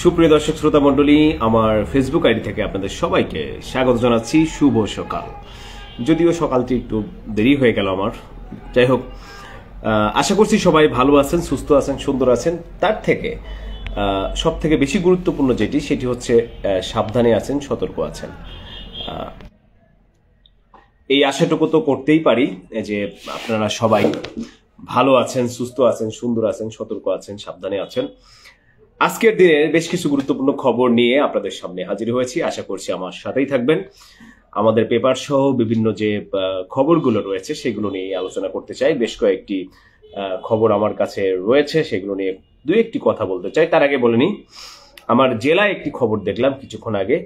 সুপ্রিয় দর্শক শ্রোতা মণ্ডলী, আমার ফেসবুক আইডি থেকে আপনাদের সবাইকে স্বাগত জানাচ্ছি। শুভ সকাল। যদিও সকালটি একটু দেরি হয়ে গেল আমার, যাই হোক, আশা করছি সবাই ভালো আছেন, সুস্থ আছেন, সুন্দর আছেন। তার থেকে সব থেকে বেশি গুরুত্বপূর্ণ সেটি হচ্ছে সাবধানে আছেন, সতর্ক আছেন। এই আশাটুকু তো করতেই পারি যে আপনারা সবাই ভালো আছেন, সুস্থ আছেন, সুন্দর আছেন, সতর্ক আছেন, সাবধানে আছেন। আজকের দিনের বেশ কিছু গুরুত্বপূর্ণ খবর নিয়ে আপনাদের সামনে হাজির হয়েছি। আশা করছি আমার সাথেই থাকবেন। আমাদের পেপার সহ বিভিন্ন যে খবরগুলো রয়েছে সেগুলো নিয়ে আলোচনা করতে চাই। বেশ কয়েকটি খবর আমার কাছে রয়েছে, সেগুলো নিয়ে দু একটি কথা বলতে চাই। তার আগে বলে নিই, আমার জেলায় একটি খবর দেখলাম কিছুক্ষণ আগে।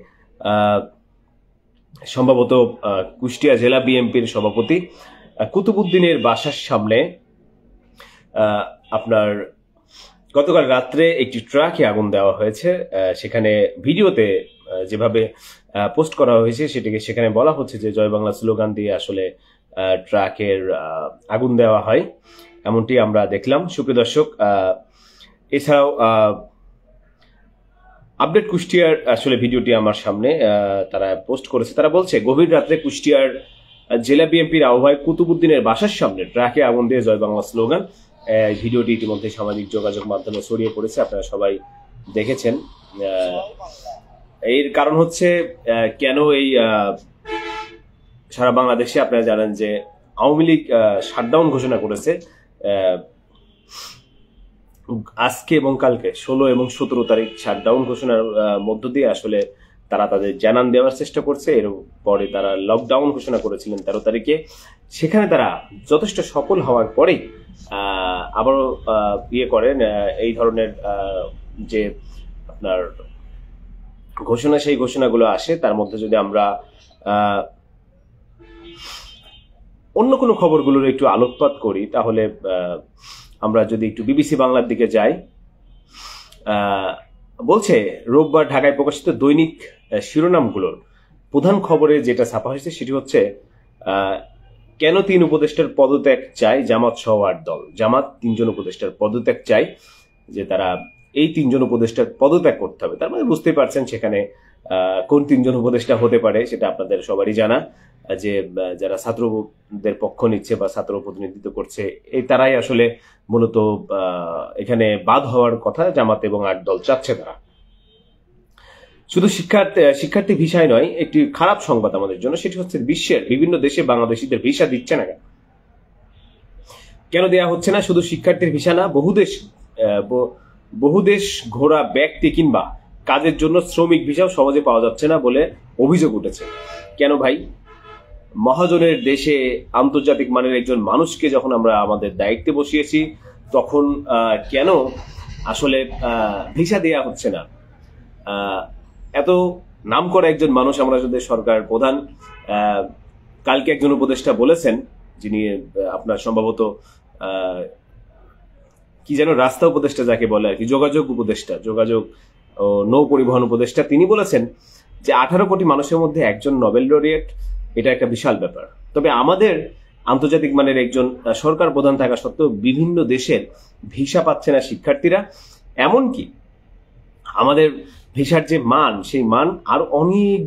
সম্ভবত কুষ্টিয়া জেলা বিএনপির সভাপতি কুতুবউদ্দিনের বাসার সামনে আপনার গতকাল রাত্রে একটি ট্রাকে আগুন দেওয়া হয়েছে। সেখানে ভিডিওতে যেভাবে পোস্ট করা হয়েছে সেখানে বলা হচ্ছে যে জয় বাংলা স্লোগান দিয়ে আসলে ট্রাকের আগুন দেওয়া হয়, এমনটি আমরা দেখলাম। সুপ্রিয় দর্শক, এছাড়াও আপডেট কুষ্টিয়ার আসলে ভিডিওটি আমার সামনে তারা পোস্ট করেছে। তারা বলছে, গভীর রাত্রে কুষ্টিয়ার জেলা বিএনপির আহ্বায়ক কুতুবউদ্দিনের বাসার সামনে ট্রাকে আগুন দিয়ে জয় বাংলা স্লোগান। ভিডিওটি ইতিমধ্যে সামাজিক যোগাযোগ মাধ্যমে ছড়িয়ে পড়েছে, আপনারা সবাই দেখেছেন। এর কারণ হচ্ছে কেন এই সারা বাংলাদেশে আপনারা জানেন যে আওয়ামী লীগ শাটডাউন ঘোষণা করেছে আজকে এবং কালকে 16 এবং 17 তারিখ শাটডাউন ঘোষণার মধ্য দিয়ে আসলে তারা তাদের জানান দেওয়ার চেষ্টা করছে। এর পরে তারা লকডাউন ঘোষণা করেছিলেন 13 তারিখে। সেখানে তারা যথেষ্ট সফল হওয়ার পরেই আবারও করেন এই ধরনের যে আপনার ঘোষণা, সেই ঘোষণাগুলো আসে। তার মধ্যে যদি আমরা অন্য কোনো খবরগুলোর একটু আলোকপাত করি, তাহলে আমরা যদি একটু বিবিসি বাংলার দিকে যাই, বলছে রোববার ঢাকায় প্রকাশিত দৈনিক শিরোনামগুলোর প্রধান খবরে যেটা ছাপা হয়েছে সেটি হচ্ছে কেন 3 উপদেষ্টার পদত্যাগ চায় জামাত সহ 8 দল। জামাত 3 জন উপদেষ্টার পদত্যাগ চায়, যে তারা এই 3 জন উপদেষ্টার পদত্যাগ করতে হবে। তার মানে বুঝতেই পারছেন সেখানে কোন 3 জন উপদেষ্টা হতে পারে, সেটা আপনাদের সবারই জানা, যে যারা ছাত্রদের পক্ষ নিচ্ছে বা ছাত্র প্রতিনিধিত্ব করছে, এই তারাই আসলে মূলত এখানে বাদ হওয়ার কথা জামাত এবং 8 দল চাচ্ছে তারা। শুধু শিক্ষার্থী ভিসায় নয়, একটি খারাপ সংবাদ আমাদের জন্য, সেটি হচ্ছে বিশ্বের বিভিন্ন দেশে বাংলাদেশিদের ভিসা দিচ্ছে না। কেন দেয়া হচ্ছে না? শুধু শিক্ষার্থীর ভিসা না, বহুদেশ ঘোরা ব্যক্তি কিংবা কাজের জন্য শ্রমিক ভিসাও সহজে পাওয়া যাচ্ছে না বলে অভিযোগ উঠেছে। কেন ভাই? মহাজনের দেশে আন্তর্জাতিক মানের একজন মানুষকে যখন আমরা আমাদের দায়িত্বে বসিয়েছি, তখন কেন আসলে ভিসা দেয়া হচ্ছে না? এত নাম করা একজন মানুষ, আমরা যদি সরকার প্রধান, কালকে একজন উপদেষ্টা বলেছেন, যিনি আপনার সম্ভবত কি যেন রাস্তা উপদেষ্টা যাকে বলে আর কি, যোগাযোগ উপদেষ্টা, যোগাযোগ ও নৌ পরিবহন উপদেষ্টা, তিনি বলেছেন যে 18 কোটি মানুষের মধ্যে একজন নোবেল লরিয়েট, এটা একটা বিশাল ব্যাপার। তবে আমাদের আন্তর্জাতিক মানের একজন সরকার প্রধান থাকা সত্ত্বেও বিভিন্ন দেশের ভিসা পাচ্ছে না শিক্ষার্থীরা। এমনকি আমাদের ভিসার যে মান, সেই মান আরো অনেক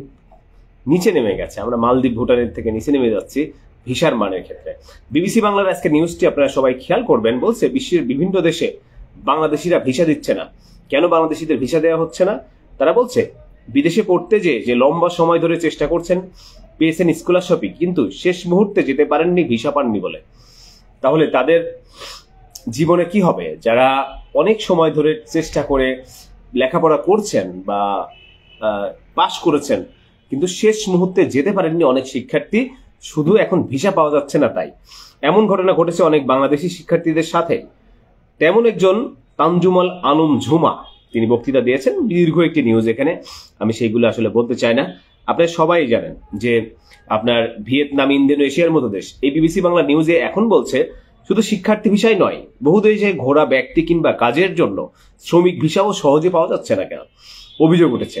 নিচে নেমে গেছে। আমরা মালদ্বীপ, ভুটানের থেকে নিচে নেমে যাচ্ছি ভিসার মানের ক্ষেত্রে। বিবিসি বাংলার আজকে নিউজটি আপনারা সবাই খেয়াল করবেন, বলছে বিশ্বের বিভিন্ন দেশে বাংলাদেশিরা ভিসা দিচ্ছে না। কেন বাংলাদেশিদের ভিসা দেওয়া হচ্ছে না? তারা বলছে বিদেশে পড়তে যে লম্বা সময় ধরে চেষ্টা করছেন, পেয়েছেন স্কলারশিপ, কিন্তু শেষ মুহূর্তে যেতে পারেননি, ভিসা পাননি বলে। তাহলে তাদের জীবনে কি হবে? যারা অনেক সময় ধরে চেষ্টা করে লেখাপড়া করছেন বা পাশ করেছেন, কিন্তু শেষ মুহূর্তে যেতে পারেননি অনেক শিক্ষার্থী, শুধু এখন ভিসা পাওয়া যাচ্ছে না। তাই এমন ঘটনা ঘটেছে অনেক বাংলাদেশি শিক্ষার্থীদের সাথে। তেমন একজন তানজুমাল আলম ঝুমা, তিনি বক্তৃতা দিয়েছেন, দীর্ঘ একটি নিউজ, এখানে আমি সেইগুলো আসলে বলতে চাই না। আপনারা সবাই জানেন যে আপনার ভিয়েতনাম, ইন্দোনেশিয়ার মতো দেশ, এই বিবিসি বাংলা নিউজে এখন বলছে শুধু শিক্ষার্থী ভিসাই নয়, বহু দেশে ঘোরা ব্যক্তি কিংবা কাজের জন্য শ্রমিক ভিসাও সহজে পাওয়া যাচ্ছে না কেন, অভিযোগ উঠেছে।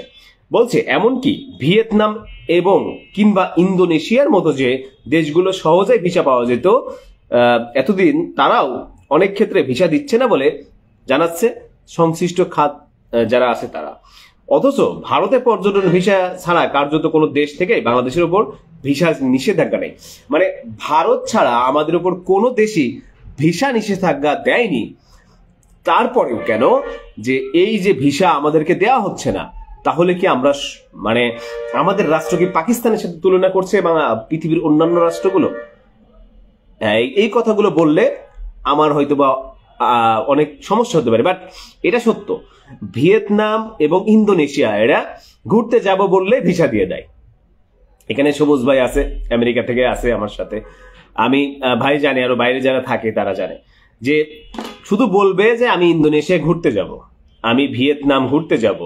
বলছে এমনকি ভিয়েতনাম এবং কিংবা ইন্দোনেশিয়ার মতো যে দেশগুলো সহজে ভিসা পাওয়া যেত এতদিন, তারাও অনেক ক্ষেত্রে ভিসা দিচ্ছে না বলে জানাচ্ছে সংশ্লিষ্ট খাত যারা আছে তারা। অথচ ভারতে পর্যটন ভিসা ছাড়া কার্যত কোনো দেশ থেকে বাংলাদেশের উপর ভিসা নিষেধাজ্ঞা নেই। মানে ভারত ছাড়া আমাদের উপর কোনো দেশই ভিসা নিষেধাজ্ঞা দেয়নি। তারপরেও কেন যে এই যে ভিসা আমাদেরকে দেওয়া হচ্ছে না, তাহলে কি আমরা মানে আমাদের রাষ্ট্র কি পাকিস্তানের সাথে তুলনা করছে এবং পৃথিবীর অন্যান্য রাষ্ট্রগুলো? এই কথাগুলো বললে আমার হয়তো বা অনেক সমস্যা হতে পারে, বাট এটা সত্য। ভিয়েতনাম এবং ইন্দোনেশিয়া এরা ঘুরতে যাব বললে ভিসা দিয়ে দেয়। এখানে সবুজ ভাই আছে, আমেরিকা থেকে আছে আমার সাথে, আমি ভাই জানি, আরো বাইরে যারা থাকে তারা জানে যে শুধু বলবে যে আমি ইন্দোনেশিয়া ঘুরতে যাব, আমি ভিয়েতনাম ঘুরতে যাব,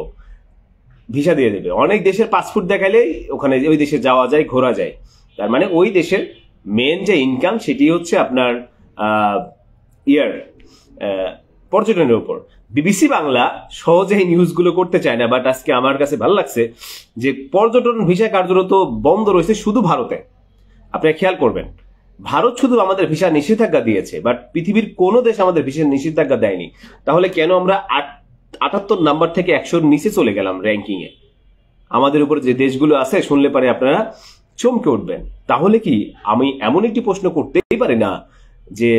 ভিসা দিয়ে দেবে। অনেক দেশের পাসপোর্ট দেখালেই ওখানে ওই দেশে যাওয়া যায়, ঘোরা যায়। তার মানে ওই দেশের মেন যে ইনকাম সেটি হচ্ছে আপনার পর্যটনের উপর। বিবিসি বাংলা সহজে এই নিউজগুলো করতে চায় না, বাট আজকে আমার কাছে ভালো লাগছে যে পর্যটন ভিসা কার্যরত বন্ধ রয়েছে শুধু ভারতে। আপনারা খেয়াল করবেন, ভারত শুধু আমাদের ভিসা নিষেধাজ্ঞা দিয়েছে, বাট পৃথিবীর কোনো দেশ আমাদের ভিসা নিষেধাজ্ঞা দেয়নি। তাহলে কেন আমরা 78 নাম্বার থেকে 100-র নিচে চলে গেলাম র্যাঙ্কিং এ? আমাদের উপর যে দেশগুলো আছে শুনলে পারে আপনারা চমকে উঠবেন। তাহলে কি আমি এমন একটি প্রশ্ন করতেই পারি না যে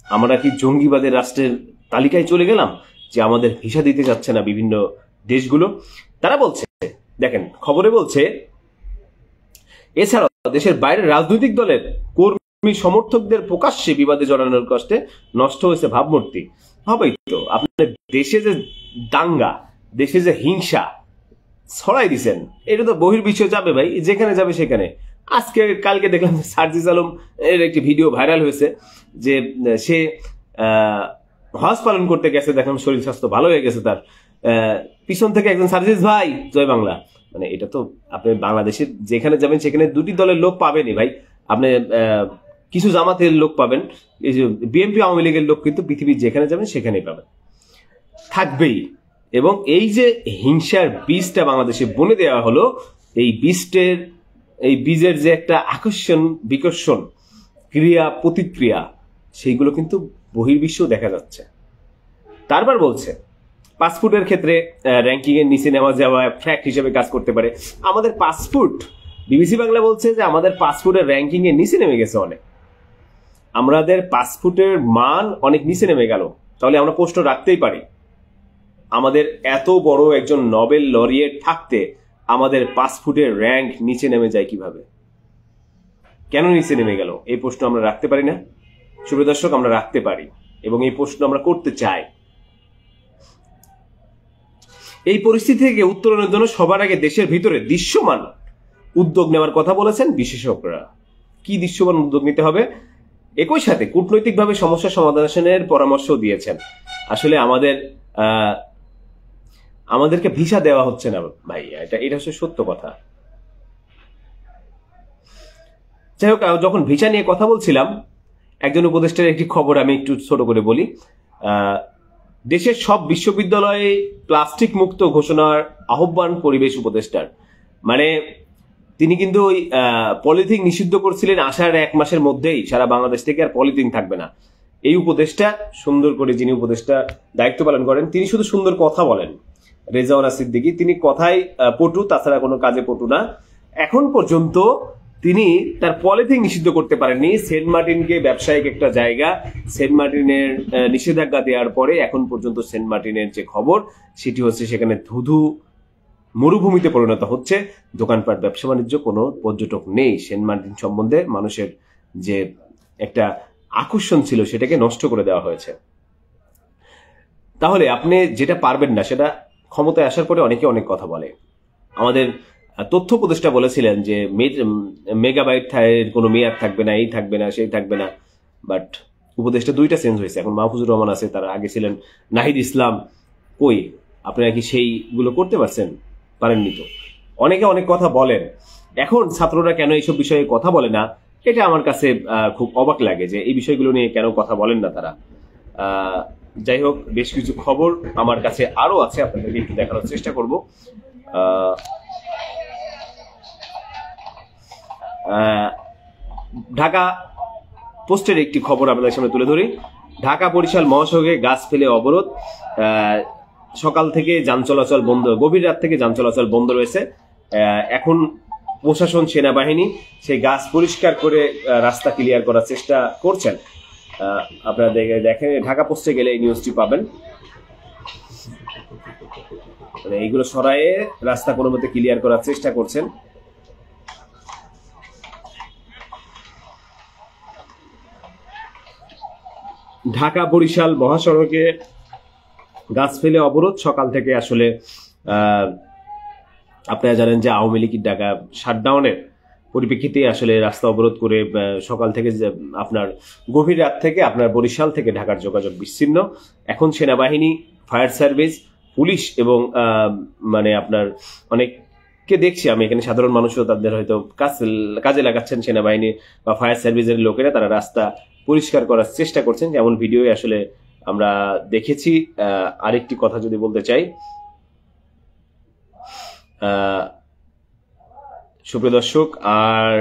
আমরা কি জঙ্গিবাদের রাষ্ট্রের তালিকায় চলে গেলাম, যে আমাদের ভিসা দিতে যাচ্ছে না বিভিন্ন দেশগুলো? তারা বলছে, দেখেন খবরে বলছে, এছাড়াও দেশের বাইরের রাজনৈতিক দলের কর্মী সমর্থকদের প্রকাশ্যে বিবাদে জড়ানোর কষ্টে নষ্ট হয়েছে ভাবমূর্তি। হবেই তো, আপনার দেশে যে দাঙ্গা, দেশে যে হিংসা ছড়াই দিচ্ছেন, এটা তো বহির্বিশ্বে যাবে ভাই, যেখানে যাবে সেখানে। আজকে কালকে দেখলাম সার্জিস আলম এর একটি ভিডিও ভাইরাল হয়েছে যে সে হজ পালন করতে গেছে, দেখলাম শরীর স্বাস্থ্য ভালো হয়ে গেছে তার, পিছন থেকে একজন সার্জিস ভাই জয় বাংলা। মানে এটা তো আপনি বাংলাদেশের যেখানে যাবেন সেখানে দুটি দলের লোক পাবেনই ভাই। আপনি কিছু জামাতের লোক পাবেন, এই যে বিএনপি আওয়ামী লীগের লোক কিন্তু পৃথিবীর যেখানে যাবেন সেখানেই পাবেন, থাকবেই। এবং এই যে হিংসার বীজটা বাংলাদেশে বনে দেওয়া হলো, এই বীজের যে একটা আকর্ষণ বিকর্ষণ ক্রিয়া প্রতিক্রিয়া, সেইগুলো কিন্তু বহির্বিশ্ব দেখা যাচ্ছে। তারপর বলছে পাসপোর্টের ক্ষেত্রে র্যাঙ্কিং এর নিচে নেওয়া যাওয়া ফ্যাক্ট হিসেবে কাজ করতে পারে। আমাদের পাসপোর্ট, বিবিসি বাংলা বলছে যে আমাদের পাসপোর্টের র্যাঙ্কিং এর নিচে নেমে গেছে অনেক, আমাদের পাসপোর্টের মান অনেক নিচে নেমে গেল। তাহলে আমরা প্রশ্ন রাখতেই পারি, আমাদের এত বড় একজন নোবেল লরিয়েট থাকতে আমাদের পাসপোর্টের র্যাঙ্ক নিচে নেমে যায় কিভাবে? কেন নিচে নেমে গেল? এই প্রশ্ন আমরা রাখতে পারি না? সুপ্রিয় দর্শক, আমরা রাখতে পারি এবং এই প্রশ্ন আমরা করতে চাই। এই পরিস্থিতি থেকে উত্তরণের জন্য সবার আগে দেশের ভিতরে দৃশ্যমান উদ্যোগ নেওয়ার কথা বলেছেন বিশেষজ্ঞরা। কি দৃশ্যমান উদ্যোগ নিতে হবে? একই সাথে কূটনৈতিকভাবে সমস্যা সমাধানের পরামর্শ দিয়েছেন। আসলে আমাদেরকে ভিসা দেওয়া হচ্ছে না ভাই, এটা হচ্ছে সত্য কথা। যাই হোক, যখন ভিসা নিয়ে কথা বলছিলাম, একজন উপদেষ্টার একটি খবর আমি একটু ছোট করে বলি। দেশের সব বিশ্ববিদ্যালয়ে প্লাস্টিক মুক্ত ঘোষণার আহ্বান পরিবেশ উপদেষ্টার। মানে তিনি কিন্তু ওই পলিথিন নিষিদ্ধ করছিলেন, আসার 1 মাসের মধ্যেই সারা বাংলাদেশ থেকে আর পলিথিন থাকবে না। এই উপদেষ্টা সুন্দর করে, যিনি উপদেষ্টা দায়িত্ব পালন করেন, তিনি শুধু সুন্দর কথা বলেন, রেজাওয়ানা সিদ্দিকী, তিনি কথায় পটু, তাছাড়া কোনো কাজে পটু না। এখন পর্যন্ত তিনি তার পলিথিন নিষিদ্ধ করতে পারেননি। সেন্ট মার্টিনকে ব্যবসায়িক একটা জায়গা, সেন্ট মার্টিনের নিষেধাজ্ঞা দেওয়ার পরে এখন পর্যন্ত সেন্ট মার্টিনের যে খবর সেটি হচ্ছে সেখানে ধুধু মরুভূমিতে পরিণত হচ্ছে। দোকানপাট, ব্যবসা বাণিজ্য, কোনো পর্যটক নেই। সেন্ট মার্টিন সম্বন্ধে মানুষের যে একটা আকর্ষণ ছিল সেটাকে নষ্ট করে দেওয়া হয়েছে। তাহলে আপনি যেটা পারবেন না সেটা ক্ষমতায় আসার পরে অনেকে অনেক কথা বলে। আমাদের তথ্য উপদেষ্টা বলেছিলেন যে মেগাবাইট কোনো মেয়াদ থাকবে না, এই থাকবে না, সেই থাকবে না। বাট উপদেষ্টা 2টা চেঞ্জ হয়েছে। এখন মাহফুজুর রহমান আছে, তার আগে ছিলেন নাহিদ ইসলাম। কই আপনারা কি সেইগুলো করতে পারছেন? পারেননি তো। অনেকে অনেক কথা বলেন। এখন ছাত্ররা কেন এইসব বিষয়ে কথা বলে না, এটা আমার কাছে খুব অবাক লাগে যে এই বিষয়গুলো নিয়ে কেন কথা বলেন না তারা। যাই হোক, বেশ কিছু খবর আমার কাছে আরো আছে, আপনাদেরকে একটু দেখানোর চেষ্টা করব। ঢাকা পোস্টের একটি খবর আপনাদের সামনে তুলে ধরি। ঢাকা বরিশাল মহাসড়কে গাছ ফেলে অবরোধ, সকাল থেকে যান চলাচল বন্ধ, গভীর রাত থেকে যান চলাচল বন্ধ রয়েছে। এখন প্রশাসন, সেনাবাহিনী সেই গাছ পরিষ্কার করে রাস্তা ক্লিয়ার করার চেষ্টা করছেন। আপনারা দেখেন, ঢাকা পোস্টে গেলে এই নিউজটি পাবেন। মানে এইগুলো সরায়ে রাস্তা কোনো মতে ক্লিয়ার করার চেষ্টা করছেন। ঢাকা বরিশাল মহাসড়কে গাছ ফেলে অবরোধ সকাল থেকে। আসলে আপনারা জানেন যে আওয়ামী লীগের ঢাকা শাটডাউনের পরিপ্রেক্ষিতে আসলে রাস্তা অবরোধ করে সকাল থেকে আপনার গভীর রাত থেকে আপনার বরিশাল থেকে ঢাকার যোগাযোগ বিচ্ছিন্ন। এখন সেনাবাহিনী, ফায়ার সার্ভিস, পুলিশ এবং মানে আপনার অনেককে দেখছি আমি এখানে, সাধারণ মানুষও তাদের হয়তো কাজে লাগাচ্ছেন সেনাবাহিনী বা ফায়ার সার্ভিসের লোকেরা, তারা রাস্তা পরিষ্কার করার চেষ্টা করছেন, যেমন ভিডিও আসলে আমরা দেখেছি। আরেকটি কথা যদি বলতে চাই, সুপ্রিয় দর্শক, আর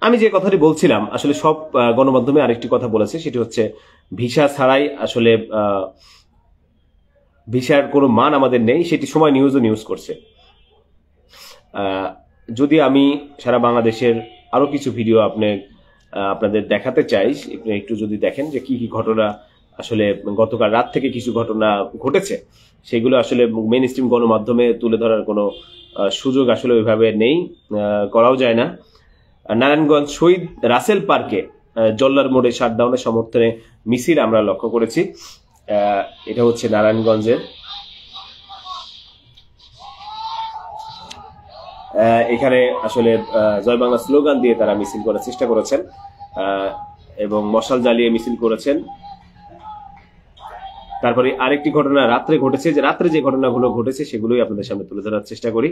আমি যে কথাটি বলছিলাম, আসলে সব গণমাধ্যমে আরেকটি কথা বলেছে, সেটি হচ্ছে ভিসা ছাড়াই আসলে ভিসার কোনো মান আমাদের নেই, সেটি সময় নিউজ করছে। যদি আমি সারা বাংলাদেশের আরো কিছু ভিডিও আপনাদের দেখাতে চাই, একটু যদি দেখেন যে কি কি ঘটনা আসলে গতকাল রাত থেকে কিছু ঘটনা ঘটেছে, সেগুলো আসলে মেইন স্ট্রিম গণমাধ্যমে তুলে ধরার কোনো সুযোগ আসলে ওইভাবে নেই, করাও যায় না। নারায়ণগঞ্জ শহীদ রাসেল পার্কে জল্লার মোড়ে শাটডাউনের সমর্থনে মিছিল আমরা লক্ষ্য করেছি। এটা হচ্ছে নারায়ণগঞ্জের। এখানে আসলে জয় বাংলা স্লোগান দিয়ে তারা মিছিল করার চেষ্টা করেছেন এবং মশাল জ্বালিয়ে মিছিল করেছেন। তারপরে আরেকটি ঘটনা রাত্রে ঘটেছে, যে রাত্রে যে ঘটনাগুলো ঘটেছে সেগুলোই আপনাদের সামনে তুলে ধরার চেষ্টা করি।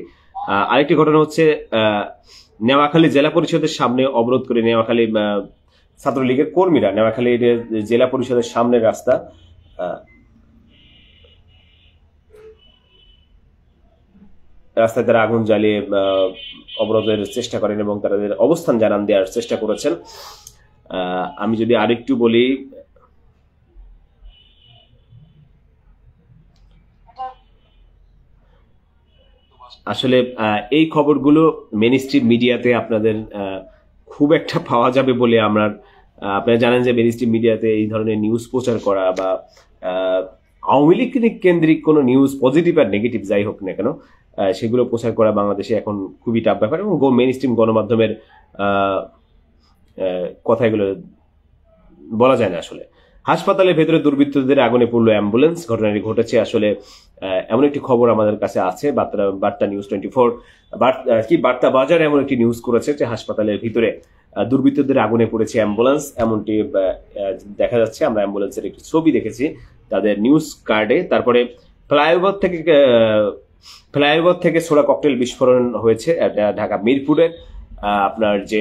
আরেকটি ঘটনা হচ্ছে নেওয়াখালী জেলা পরিষদের সামনে অবরোধ করে নেওয়াখালী ছাত্রলীগের কর্মীরা নেওয়াখালী জেলা পরিষদের সামনের রাস্তায় তারা আগুন জ্বালিয়ে অবরোধের চেষ্টা করেন এবং তাদের অবস্থান জানান দেওয়ার চেষ্টা করেছেন। আমি যদি আরেকটু বলি, আসলে এই খবরগুলো মেইন স্ট্রিম মিডিয়াতে আপনাদের খুব একটা পাওয়া যাবে বলে আপনারা জানেন যে মেইন স্ট্রিম মিডিয়াতে এই ধরনের নিউজ প্রচার করা বা আওয়ামী লীগ কেন্দ্রিক কোনো নিউজ, পজিটিভ আর নেগেটিভ যাই হোক না কেন, সেগুলো প্রচার করা বাংলাদেশে এখন খুবই টাফ ব্যাপার এবং মেইন স্ট্রিম গণমাধ্যমের কথা এগুলো বলা যায় না। আসলে হাসপাতালের ভেতরে দুর্বৃত্তদের আগুনে পড়লো অ্যাম্বুলেন্স, ঘটনাটি ঘটেছে আসলে এমন একটি খবর আমাদের কাছে আছে। বার্তা নিউজ 24 বার্তা বাজার এমন একটি নিউজ করেছে যে হাসপাতালের ভিতরে দুর্বৃত্তদের আগুনে পড়েছে অ্যাম্বুলেন্স, এমনটি দেখা যাচ্ছে। আমরা অ্যাম্বুলেন্সের একটি ছবি দেখেছি তাদের নিউজ কার্ডে। তারপরে ফ্লাইওভার থেকে ছোড়া ককটেল বিস্ফোরণ হয়েছে ঢাকা মিরপুরের আপনার যে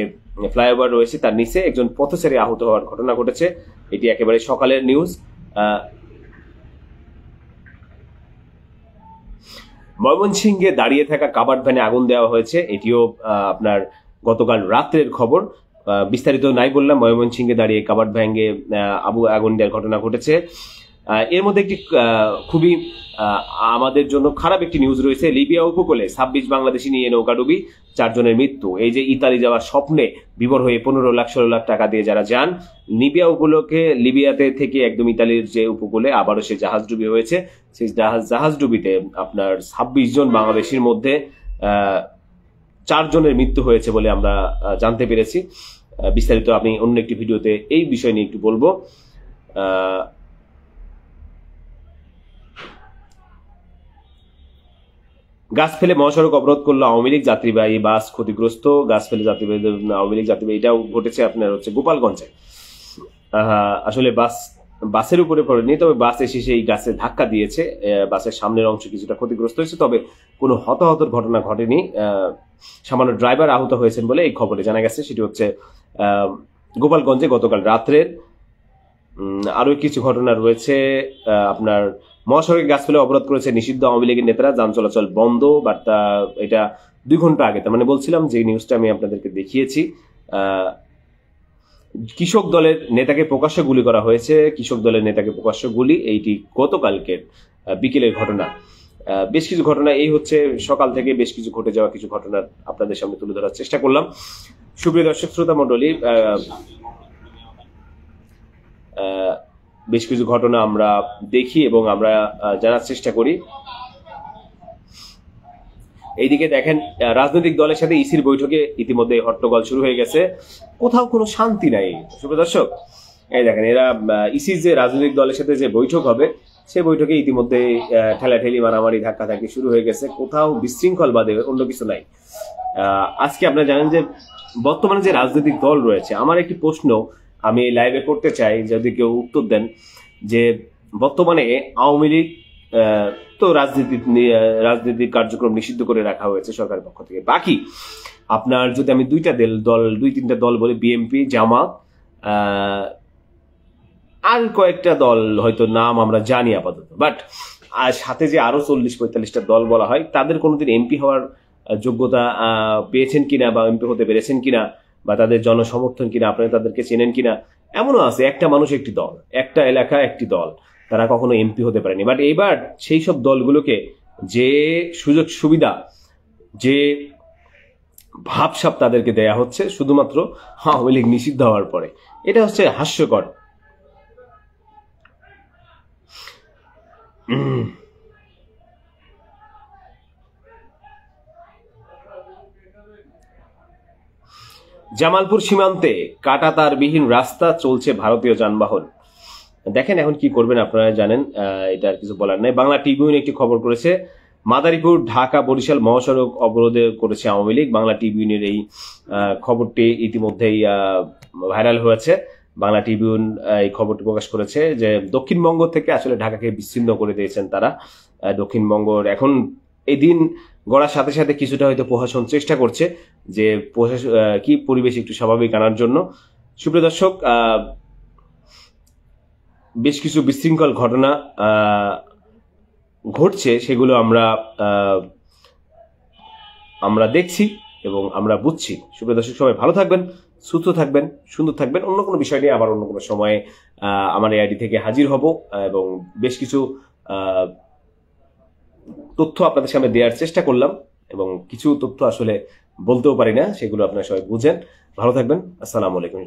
ফ্লাইওভার রয়েছে তার নিচে একজন পথচারী আহত হওয়ার ঘটনা ঘটেছে। এটি একেবারে সকালের নিউজ। ময়মনসিংহে দাঁড়িয়ে থাকা কাভার্ড ভ্যানে আগুন দেওয়া হয়েছে, এটিও আপনার গতকাল রাত্রের খবর। বিস্তারিত নাই বললাম। ময়মনসিংহে দাঁড়িয়ে কাভার্ড ভ্যানে আগুন দেওয়ার ঘটনা ঘটেছে। এর মধ্যে একটি খুবই আমাদের জন্য খারাপ একটি নিউজ রয়েছে। লিবিয়া উপকূলে 26 বাংলাদেশি নিয়ে নৌকাডুবি, 4 জনের মৃত্যু। এই যে ইতালি যাওয়ার স্বপ্নে বিভোর হয়ে 15-16 লাখ টাকা দিয়ে যারা যান লিবিয়া উপকূলকে, লিবিয়াতে থেকে একদম ইতালির যে উপকূলে আবারও সে জাহাজডুবি হয়েছে। সেই জাহাজডুবিতে আপনার 26 জন বাংলাদেশির মধ্যে 4 জনের মৃত্যু হয়েছে বলে আমরা জানতে পেরেছি। বিস্তারিত আমি অন্য একটি ভিডিওতে এই বিষয় নিয়ে একটু বলবো। গাছ ফেলে মহাসড়ক অবরোধ করলো আওয়ামী লীগ, যাত্রীবাহী বাস ক্ষতিগ্রস্ত। গাছ ফেলে যাত্রীবাহী আওয়ামী লীগ যাত্রীবাহী, এটাও ঘটেছে আপনার হচ্ছে গোপালগঞ্জে। আসলে বাসের উপরে পড়েনি, তবে বাস এসে সেই গাছে ধাক্কা দিয়েছে, বাসের সামনের অংশ কিছুটা ক্ষতিগ্রস্ত হয়েছে, তবে কোনো হতাহতের ঘটনা ঘটেনি। সামান্য ড্রাইভার আহত হয়েছেন বলে এই খবরে জানা গেছে। সেটি হচ্ছে গোপালগঞ্জে গতকাল রাত্রের। আরো কিছু ঘটনা রয়েছে আপনার মহাসড়কে গাছ ফেলে অবরোধ করেছে নিষিদ্ধ আওয়ামী লীগের নেতারা, যান চলাচল বন্ধ। বার্তা এটা 2 ঘন্টা আগে, তার মানে বলছিলাম যে নিউজটা আমি আপনাদেরকে দেখিয়েছি। কৃষক দলের নেতাকে প্রকাশ্য গুলি করা হয়েছে, কৃষক দলের নেতাকে প্রকাশ্য গুলি, এইটি গতকালকের বিকেলের ঘটনা। বেশ কিছু ঘটনা এই হচ্ছে সকাল থেকে বেশ কিছু ঘটে যাওয়া কিছু ঘটনা আপনাদের সামনে তুলে ধরার চেষ্টা করলাম। সুপ্রিয় দর্শক শ্রোতা মণ্ডলী, বেশ কিছু ঘটনা আমরা দেখি এবং আমরা জানার চেষ্টা করি। এইদিকে দেখেন, রাজনৈতিক দলের সাথে ইসির বৈঠকে ইতিমধ্যে হট্টগোল শুরু হয়ে গেছে, কোথাও কোনো শান্তি নাই। সুপ্রিয় দর্শক, এই দেখেন, এরা ইসির যে রাজনৈতিক দলের সাথে যে বৈঠক হবে সেই বৈঠকে ইতিমধ্যে ঠেলাঠেলি, মারামারি, ধাক্কাধাক্কি শুরু হয়ে গেছে, কোথাও বিশৃঙ্খল বাদে অন্য কিছু নাই। আজকে আপনারা জানেন যে বর্তমানে যে রাজনৈতিক দল রয়েছে, আমার একটি প্রশ্ন আমি লাইভে করতে চাই, যদি কেউ উত্তর দেন, যে বর্তমানে আওয়ামী লীগ তো রাজনীতির কার্যক্রম নিষিদ্ধ করে রাখা হয়েছে সরকারের পক্ষ থেকে। বাকি আপনার যদি আমি দুই তিনটা দল বলি, বিএনপি, জামাত, আর কয়েকটা দল হয়তো নাম আমরা জানি আপাতত, বাট আর সাথে যে আরো 40-45টা দল বলা হয়, তাদের কোনোদিন এমপি হওয়ার যোগ্যতা পেয়েছেন কিনা বা এমপি হতে পেরেছেন কিনা বা তাদের জনসমর্থন কিনা, আপনারা তাদেরকে চেনেন কিনা, এমনও আছে একটা মানুষ একটি দল, একটা এলাকা একটি দল, তারা কখনো এমপি হতে পারেনি। বাট এবার সেই সব দলগুলোকে যে সুযোগ সুবিধা, যে ভাবসাব তাদেরকে দেয়া হচ্ছে শুধুমাত্র আওয়ামী লীগ নিষিদ্ধ হওয়ার পরে, এটা হচ্ছে হাস্যকর। জামালপুর সীমান্তে কাঁটাতারবিহীন রাস্তা, চলছে ভারতীয় যানবাহন। দেখেন এখন কি করবেন আপনারা জানেন, এটা আর কিছু বলার নাই। বাংলা ট্রিবিউন একটি খবর করেছে, মাদারীপুর ঢাকা বরিশাল মহাসড়ক অবরোধে করেছে আওয়ামী লীগ। বাংলা ট্রিবিউনের এই খবরটি ইতিমধ্যেই ভাইরাল হয়েছে। বাংলা ট্রিবিউন এই খবরটি প্রকাশ করেছে যে দক্ষিণবঙ্গ থেকে আসলে ঢাকাকে বিচ্ছিন্ন করে দিয়েছেন তারা। দক্ষিণবঙ্গর এখন এই দিন গড়ার সাথে সাথে কিছুটা হয়তো প্রশাসন চেষ্টা করছে যে কি পরিবেশ একটু স্বাভাবিক আনার জন্য। সুপ্রিয় দর্শক, বেশ কিছু বিশৃঙ্খল ঘটনা ঘটছে, সেগুলো আমরা দেখছি এবং আমরা বুঝছি। সুপ্রিয় দর্শক, সবাই ভালো থাকবেন, সুস্থ থাকবেন, সুন্দর থাকবেন। অন্য কোনো বিষয় নিয়ে আবার অন্য কোনো সময়ে আমার এই আইডি থেকে হাজির হব এবং বেশ কিছু তথ্য আপনাদের সামনে দেওয়ার চেষ্টা করলাম এবং কিছু তথ্য আসলে বলতেও পারি না, সেগুলো আপনারা সবাই বুঝেন। ভালো থাকবেন, আসসালামু আলাইকুম।